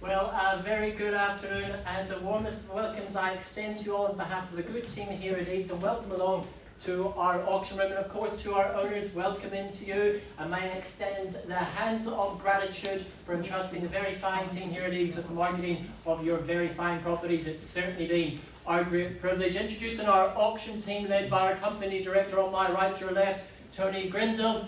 Well, a very good afternoon and the warmest of welcomes I extend to you all on behalf of the good team here at EVES, and welcome along to our auction room, and of course to our owners, welcome into you, and may I extend the hands of gratitude for entrusting the very fine team here at EVES with the marketing of your very fine properties. It's certainly been our great privilege. Introducing our auction team led by our company director on my right, your left, Tony Grindle.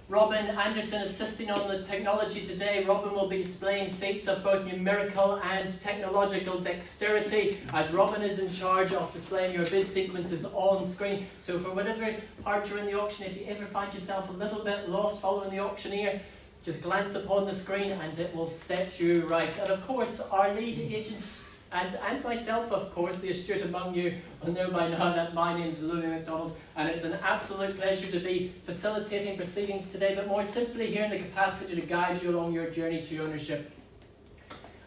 Robin Anderson assisting on the technology today. Robin will be displaying feats of both numerical and technological dexterity, as Robin is in charge of displaying your bid sequences on screen. So for whatever part you're in the auction, if you ever find yourself a little bit lost following the auctioneer, just glance upon the screen and it will set you right. And of course our lead agents and myself, of course, the astute among you will know by now that my name is Louis MacDonald, and it's an absolute pleasure to be facilitating proceedings today, but more simply here in the capacity to guide you along your journey to ownership.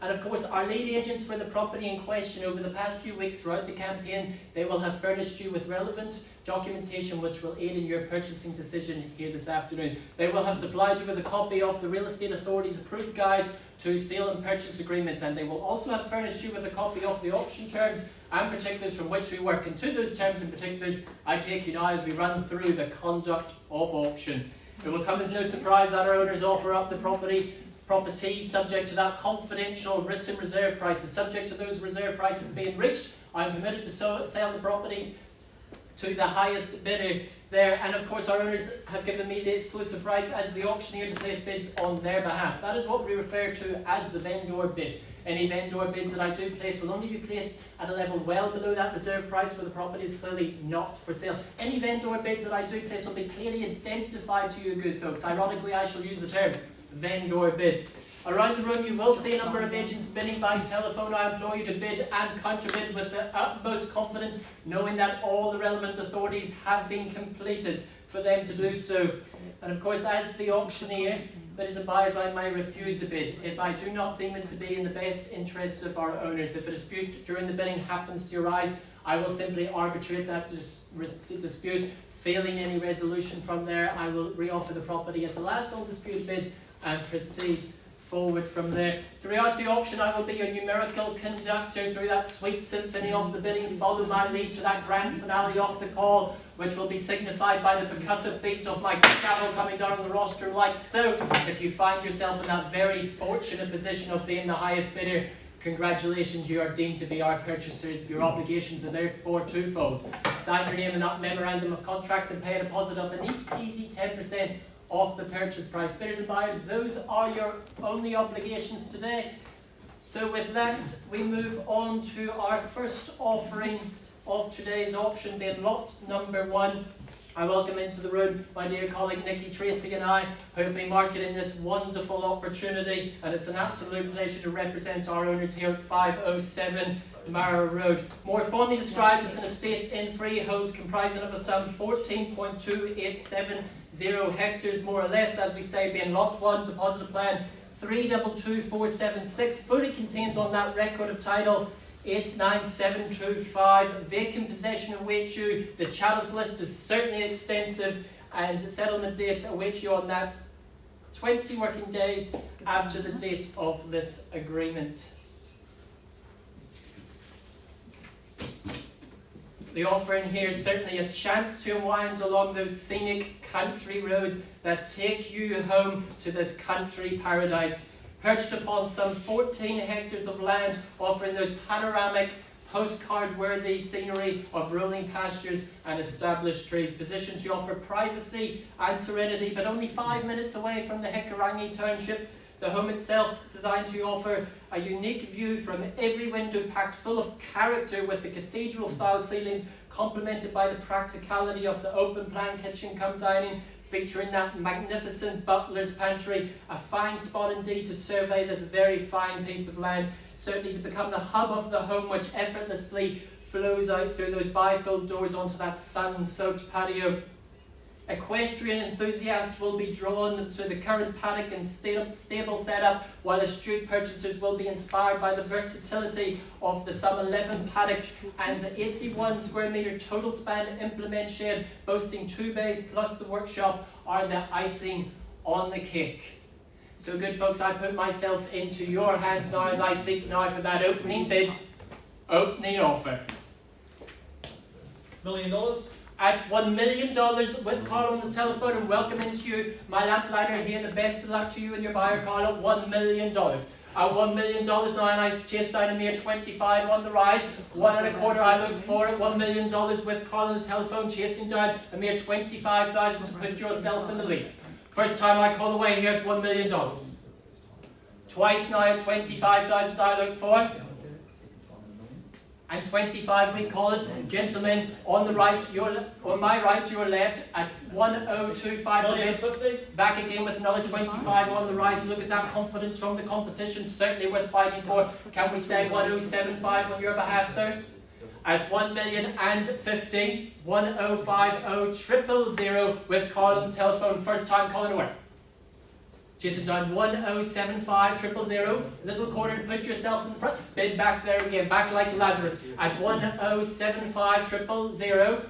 And of course, our lead agents for the property in question over the past few weeks throughout the campaign, they will have furnished you with relevant documentation which will aid in your purchasing decision here this afternoon. They will have supplied you with a copy of the Real Estate Authority's approved guide to sale and purchase agreements, and they will also have furnished you with a copy of the auction terms and particulars from which we work. And to those terms and particulars, I take you now as we run through the conduct of auction. It will come as no surprise that our owners offer up the properties subject to that confidential written reserve prices. Subject to those reserve prices being reached, I am permitted to sell the properties to the highest bidder there, and of course our owners have given me the exclusive right as the auctioneer to place bids on their behalf. That is what we refer to as the vendor bid. Any vendor bids that I do place will only be placed at a level well below that reserve price where the property is clearly not for sale. Any vendor bids that I do place will be clearly identified to you good folks. Ironically, I shall use the term vendor bid. Around the room you will see a number of agents bidding by telephone. I implore you to bid and counterbid with the utmost confidence, knowing that all the relevant authorities have been completed for them to do so. And of course, as the auctioneer, bidders and buyers, I may refuse a bid if I do not deem it to be in the best interests of our owners. If a dispute during the bidding happens to arise, I will simply arbitrate that dispute. Failing any resolution from there, I will reoffer the property at the last undisputed bid and proceed forward from there. Throughout the auction, I will be your numerical conductor through that sweet symphony of the bidding, follow my lead to that grand finale of the call, which will be signified by the percussive beat of my gavel coming down on the rostrum like so. If you find yourself in that very fortunate position of being the highest bidder, congratulations, you are deemed to be our purchaser. Your obligations are therefore twofold. Sign your name in that memorandum of contract and pay a deposit of a neat, easy 10% off the purchase price. Bidders and buyers, those are your only obligations today. So with that, we move on to our first offering of today's auction, being lot number 1. I welcome into the room my dear colleague Nikki Tracy and I, who have been marketing this wonderful opportunity, and it's an absolute pleasure to represent our owners here at 507 Mara Road. More formally described as an estate in freehold comprising of a sum 14.2870 hectares, more or less, as we say, being lot 1, deposit plan 322476, fully contained on that record of title 89725. Vacant possession awaits you. The chattels list is certainly extensive, and settlement date awaits you on that 20 working days after the date of this agreement. The offering here is certainly a chance to unwind along those scenic country roads that take you home to this country paradise, perched upon some 14 hectares of land, offering those panoramic, postcard-worthy scenery of rolling pastures and established trees, positioned to offer privacy and serenity, but only 5 minutes away from the Whangarei township. The home itself designed to offer a unique view from every window, packed full of character, with the cathedral-style ceilings complemented by the practicality of the open-plan kitchen cum dining, featuring that magnificent butler's pantry. A fine spot indeed to survey this very fine piece of land, certainly to become the hub of the home, which effortlessly flows out through those bifold doors onto that sun-soaked patio. Equestrian enthusiasts will be drawn to the current paddock and stable setup, while astute purchasers will be inspired by the versatility of the some 11 paddocks and the 81 square metre total span implement shed, boasting 2 bays plus the workshop, are the icing on the cake. So good folks, I put myself into your hands now as I seek now for that opening bid, opening offer. $1 million? At $1 million with Carl on the telephone, and welcome into you, my lamplighter here, the best of luck to you and your buyer, Carl, at $1 million. At $1 million now, and I chase down a mere 25 on the rise. 1.25 I look for at $1 million with Carl on the telephone, chasing down a mere 25,000 to put yourself in the lead. First time I call away here at $1 million. Twice now at 25,000 I look for. And 25 we call it. Gentlemen, on the right, on my right, your left, at 1,025 a bid. Back again with another 25 on the rise. Look at that confidence from the competition, certainly worth fighting for. Can we say 1,075 on your behalf, sir? At 1,050,000, 1,050,000, 000 with Carl on the telephone, first time calling away. Chasing down 1,075,000, 000, little quarter to put yourself in front. Bid back there again, back like Lazarus. At 1,075,000, 000,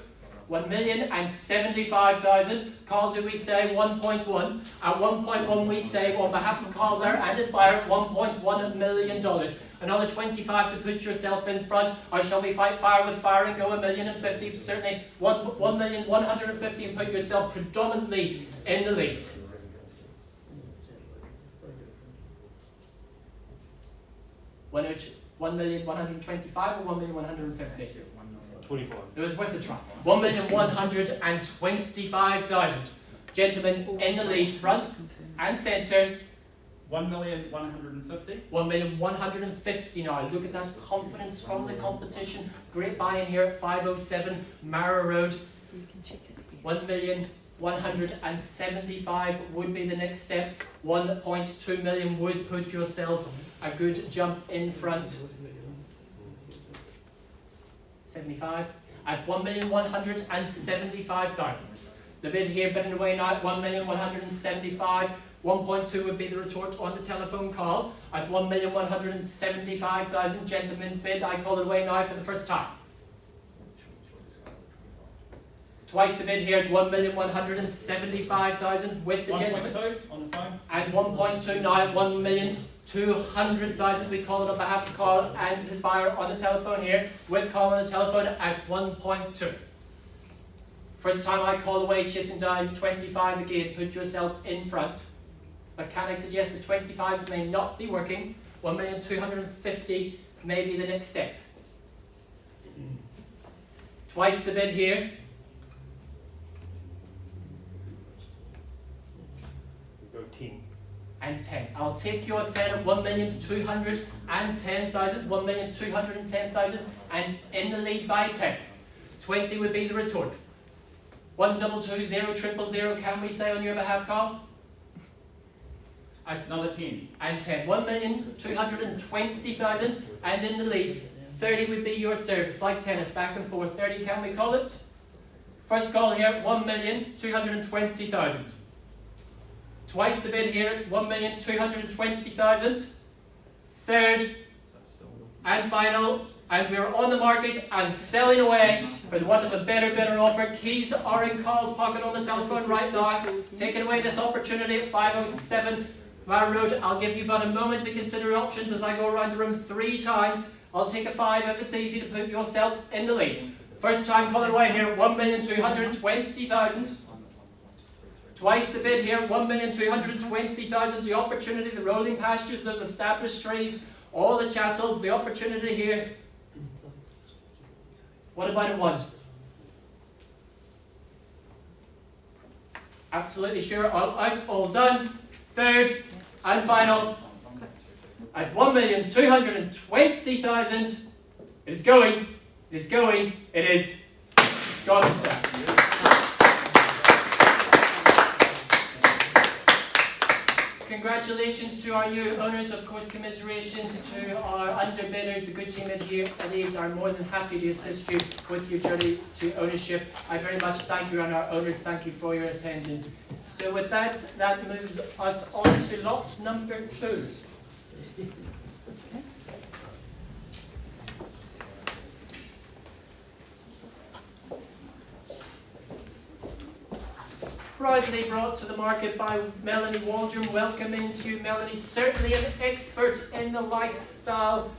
1,075,000. Carl, do we say 1.1? At 1.1 we say, on behalf of Carl there and his buyer, $1.1 million. Another 25 to put yourself in front, or shall we fight fire with fire and go 1,050,000? Certainly 1,150,000 and put yourself predominantly in the lead. 1,125,000 or 1,150,000? 24. It was worth a try. 1,125,000. Gentlemen in the lead, front and centre. 1,150,000. 1,150,000 now. Look at that confidence from the competition. Great buy-in here at 507 Mara Road. 1,175,000 would be the next step. 1.2 million would put yourself a good jump in front. 75 at 1,175,000. The bid here bidding away now at 1,175,000. 1.2 would be the retort on the telephone call at 1,175,000. Gentlemen's bid. I call it away now for the first time. Twice the bid here at 1,175,000 with the gentleman. 1.2 on the phone. And 1.2 now at 1,200,000. We call it on behalf of Carl and his buyer on the telephone here with Carl on the telephone at 1.2. First time I call away, chasing down 25 again. Put yourself in front. But can I suggest that 25s may not be working? 1,250,000 may be the next step. Twice the bid here. Go 10. And 10. I'll take your 10 at 1,210,000, 1,210,000, and in the lead by 10. 20 would be the retort. 1,220,000, 000, can we say on your behalf, Carl? Another 10. And 10. 1,220,000, and in the lead, 30 would be your serve. It's like tennis, back and forth. 30, can we call it? First call here, 1,220,000. Twice the bid here at 1,220,000. Third and final, and we're on the market and selling away for the want of a better offer. Keys are in Carl's pocket on the telephone right now. Taking away this opportunity at 507 Mara Road. I'll give you about a moment to consider your options as I go around the room 3 times. I'll take a 5 if it's easy to put yourself in the lead. First time calling away here, 1,220,000. Twice the bid here, 1,220,000. The opportunity, the rolling pastures, those established trees, all the chattels, the opportunity here. What about a 1? Absolutely sure, all out, all done. Third and final at 1,220,000. It is going, it is going, it is gone, sir. Congratulations to our new owners, of course, commiserations to our underbidders. The good team in here at EVES are more than happy to assist you with your journey to ownership. I very much thank you, and our owners thank you for your attendance. So with that, that moves us on to lot number 2. proudly brought to the market by Melanie Waldron. Welcome into you, Melanie. Certainly an expert in the lifestyle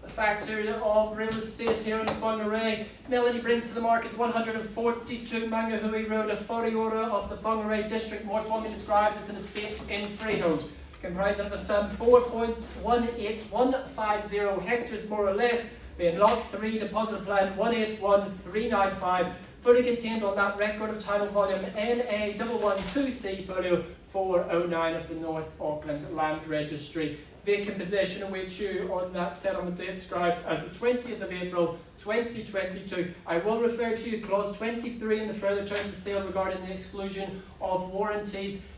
factor of real estate here in Whangarei. Melanie brings to the market 142 Whangarei Road, a Whangarei of the Whangarei district, more formally described as an estate in freehold, comprising of a sum 4.18150 hectares more or less, being lot 3, deposit plan 181395, fully contained on that record of title volume NA112C folio 409 of the North Auckland Land Registry. Vacant possession awaits you on that settlement date described as the 20th of April 2022. I will refer to you clause 23 in the further terms of sale regarding the exclusion of warranties.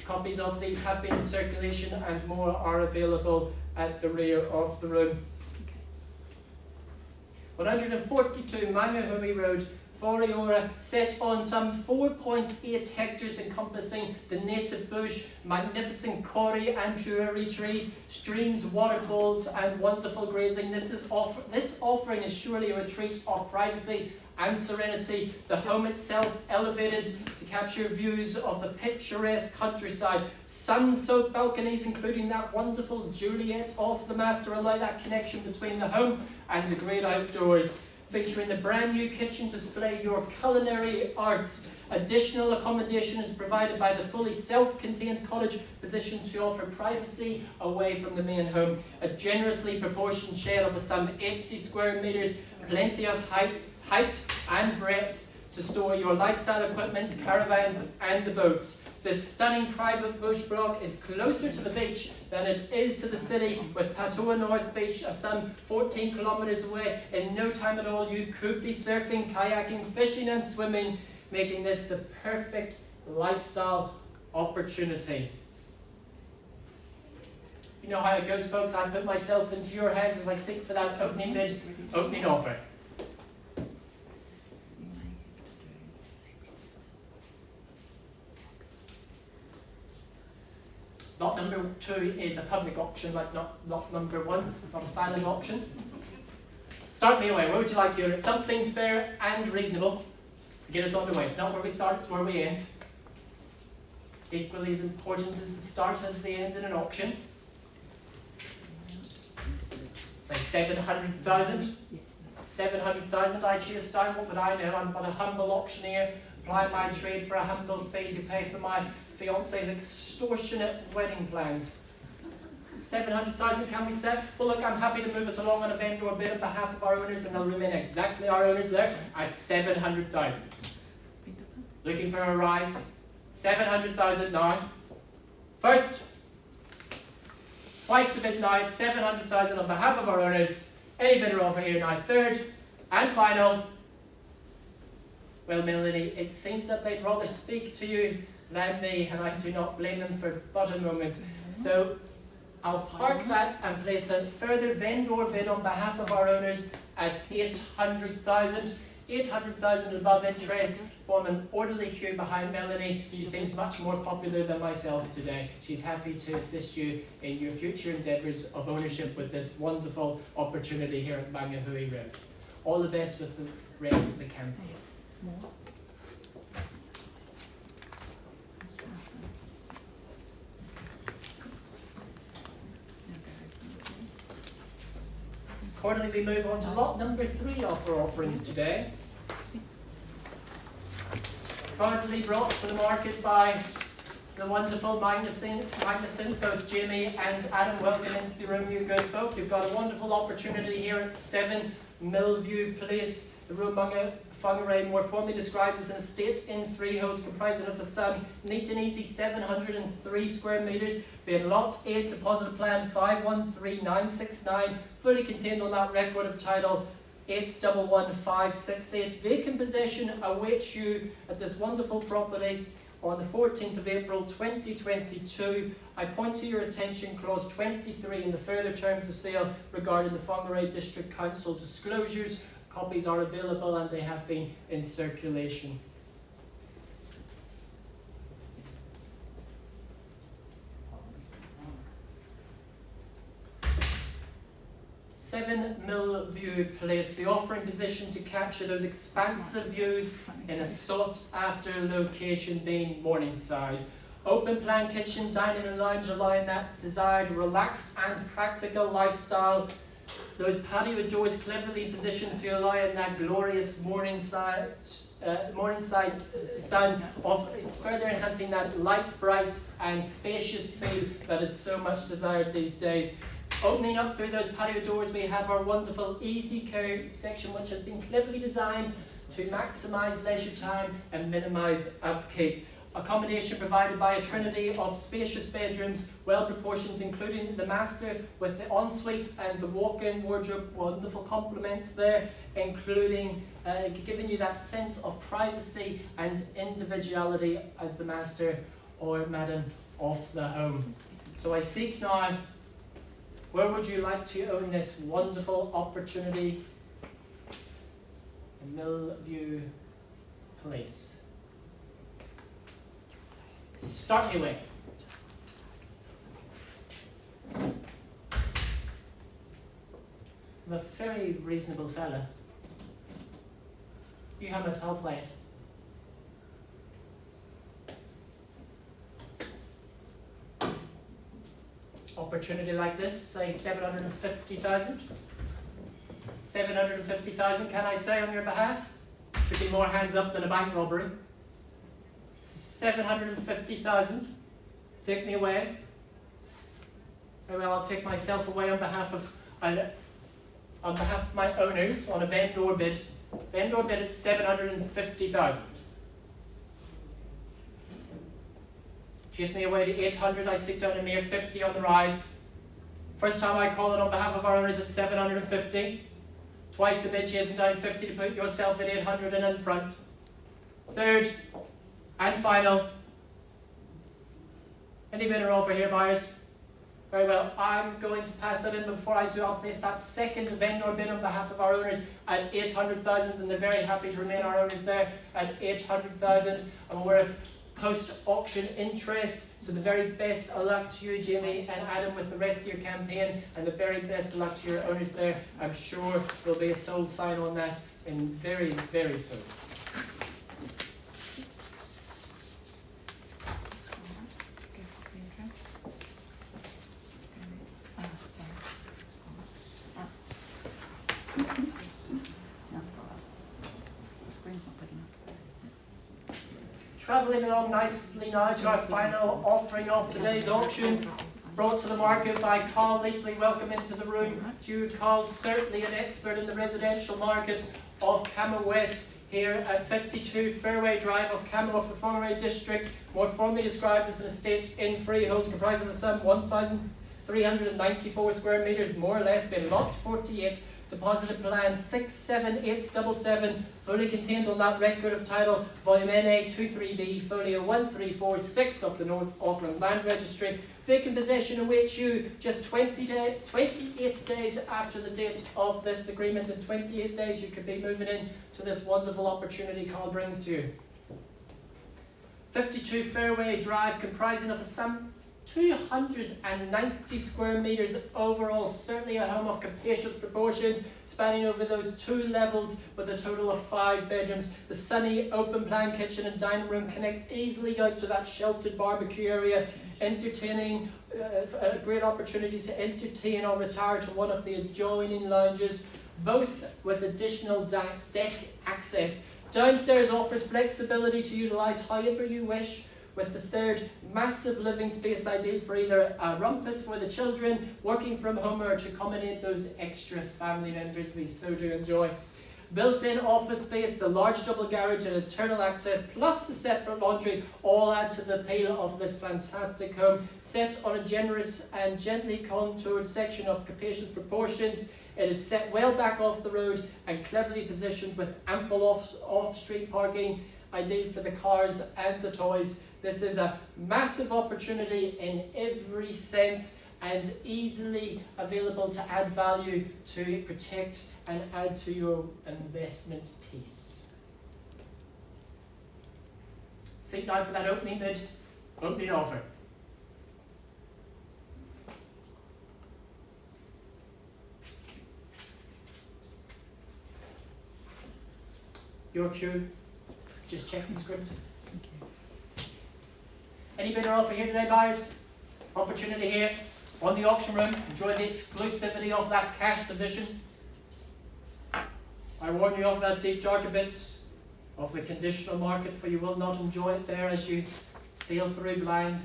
Copies of these have been in circulation and more are available at the rear of the room. 142 Whangarei Road, Whangarei, set on some 4.8 hectares encompassing the native bush, magnificent kauri and pueri trees, streams, waterfalls and wonderful grazing. This offering is surely a retreat of privacy and serenity. The home itself elevated to capture views of the picturesque countryside. Sun-soaked balconies, including that wonderful Juliet off the master, allow that connection between the home and the great outdoors. Featuring the brand new kitchen to display your culinary arts. Additional accommodation is provided by the fully self-contained cottage, positioned to offer privacy away from the main home. A generously proportioned shed of some 80 square metres, plenty of height and breadth to store your lifestyle equipment, caravans and the boats. This stunning private bush block is closer to the beach than it is to the city, with Patoa North Beach some 14 kilometres away. In no time at all you could be surfing, kayaking, fishing and swimming, making this the perfect lifestyle opportunity. You know how it goes, folks. I put myself into your hands as I seek for that opening bid, opening offer. Lot number 2 is a public auction, like lot number 1, not a silent auction. Start me away. Where would you like to hear it? Something fair and reasonable to get us on the way. It's not where we start, it's where we end. Equally as important as the start as the end in an auction. Say 700,000. 700,000 I chased down. What would I know? I'm but a humble auctioneer, applying my trade for a humble fee to pay for my fiance's extortionate wedding plans. 700,000, can we say? Well, look, I'm happy to move us along on a vendor bid on behalf of our owners, and they'll remain exactly our owners there at 700,000. Looking for a rise? 700,000 now. First, twice the bid now at 700,000 on behalf of our owners. Any bidder offer here now. Third and final. Well, Melanie, it seems that they'd rather speak to you than me, and I do not blame them for but a moment. So I'll park that and place a further vendor bid on behalf of our owners at 800,000. 800,000 above interest. Form an orderly queue behind Melanie. She seems much more popular than myself today. She's happy to assist you in your future endeavours of ownership with this wonderful opportunity here at Whangarei Road. All the best with the rest of the campaign. Accordingly, we move on to lot number 3 of our offerings today. Proudly brought to the market by the wonderful Magnusons, both Jamie and Adam. Welcome into the room, you good folk. You've got a wonderful opportunity here at 7 Millview Place, the room Whangarei, more formally described as an estate in freehold, comprising of a sum neat and easy 703 square metres, being lot 8, deposit plan 513969, fully contained on that record of title 811568. Vacant possession awaits you at this wonderful property on the 14th of April 2022. I point to your attention clause 23 in the further terms of sale regarding the Whangarei District Council disclosures. Copies are available and they have been in circulation. 7 Millview Place, the offering position to capture those expansive views in a sought after location being Morningside. Open plan kitchen, dining and lounge allowing that desired relaxed and practical lifestyle. Those patio doors cleverly positioned to allow in that glorious Morningside sun, of further enhancing that light, bright and spacious feel that is so much desired these days. Opening up through those patio doors, we have our wonderful easy care section, which has been cleverly designed to maximise leisure time and minimise upkeep. Accommodation provided by a trinity of spacious bedrooms, well proportioned, including the master with the ensuite and the walk-in wardrobe, wonderful complements there, including giving you that sense of privacy and individuality as the master or madam of the home. So I seek now, where would you like to own this wonderful opportunity in Millview Place? Start me away. I'm a very reasonable fella. You have a I'll play it. Opportunity like this, say 750,000. 750,000, can I say on your behalf? Should be more hands up than a bank robbery. 750,000. Take me away. Very well, I'll take myself away on behalf of my owners on a vendor bid. Vendor bid at 750,000. Chase me away to 800. I seek down a mere 50 on the rise. First time I call it on behalf of our owners at 750. Twice the bid, chasing down 50 to put yourself at 800 and in front. Third and final. Any bidder offer here, buyers? Very well, I'm going to pass that in. Before I do, I'll place that second vendor bid on behalf of our owners at 800,000, and they're very happy to remain our owners there at 800,000. I'm aware of post-auction interest, so the very best of luck to you, Jamie and Adam, with the rest of your campaign, and the very best of luck to your owners there. I'm sure there'll be a sold sign on that in very, very soon. Travelling along nicely now to our final offering of today's auction, brought to the market by Carl Leafley. Welcome into the room to you, Carl, certainly an expert in the residential market of Camel West here at 52 Fairway Drive of Camel of the Whangarei district, more formally described as an estate in freehold comprising of some 1,394 square metres, more or less, been lot 48. Deposited plan 67877, fully contained on that record of title, volume NA 23B, folio 1346 of the North Auckland Land Registry. Vacant possession awaits you just 28 days after the date of this agreement. In 28 days you could be moving in to this wonderful opportunity Carl brings to you. 52 Fairway Drive, comprising of some 290 square metres overall, certainly a home of capacious proportions, spanning over those 2 levels with a total of 5 bedrooms. The sunny open plan kitchen and dining room connects easily out to that sheltered barbecue area, entertaining, a great opportunity to entertain or retire to one of the adjoining lounges, both with additional deck access. Downstairs offers flexibility to utilise however you wish, with the third massive living space ideal for either a rumpus for the children, working from home, or to accommodate those extra family members we so do enjoy. Built-in office space, a large double garage and internal access, plus the separate laundry, all add to the appeal of this fantastic home. Set on a generous and gently contoured section of capacious proportions, it is set well back off the road and cleverly positioned with ample off-street parking, ideal for the cars and the toys. This is a massive opportunity in every sense and easily available to add value, to protect and add to your investment piece. Seek now for that opening bid, opening offer. your cue. Just check the script. Any bidder offer here today, buyers? Opportunity here on the auction room. Enjoy the exclusivity of that cash position. I warn you of that deep dark abyss of the conditional market, for you will not enjoy it there as you sail through blind.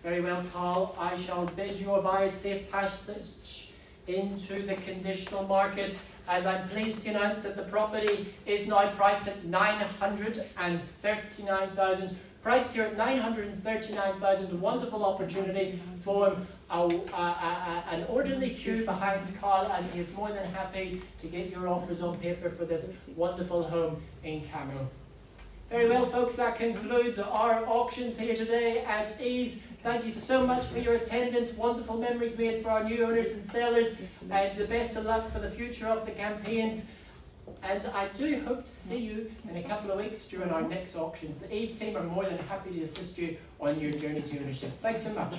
Very well, Carl. I shall bid you a buyer's safe passage into the conditional market, as I'm pleased to announce that the property is now priced at 939,000. Priced here at 939,000, a wonderful opportunity for an orderly queue behind Carl, as he is more than happy to get your offers on paper for this wonderful home in Cameron. Very well, folks, that concludes our auctions here today at EVES. Thank you so much for your attendance. Wonderful memories made for our new owners and sellers, and the best of luck for the future of the campaigns. And I do hope to see you in a couple of weeks during our next auctions. The EVES team are more than happy to assist you on your journey to ownership. Thanks so much.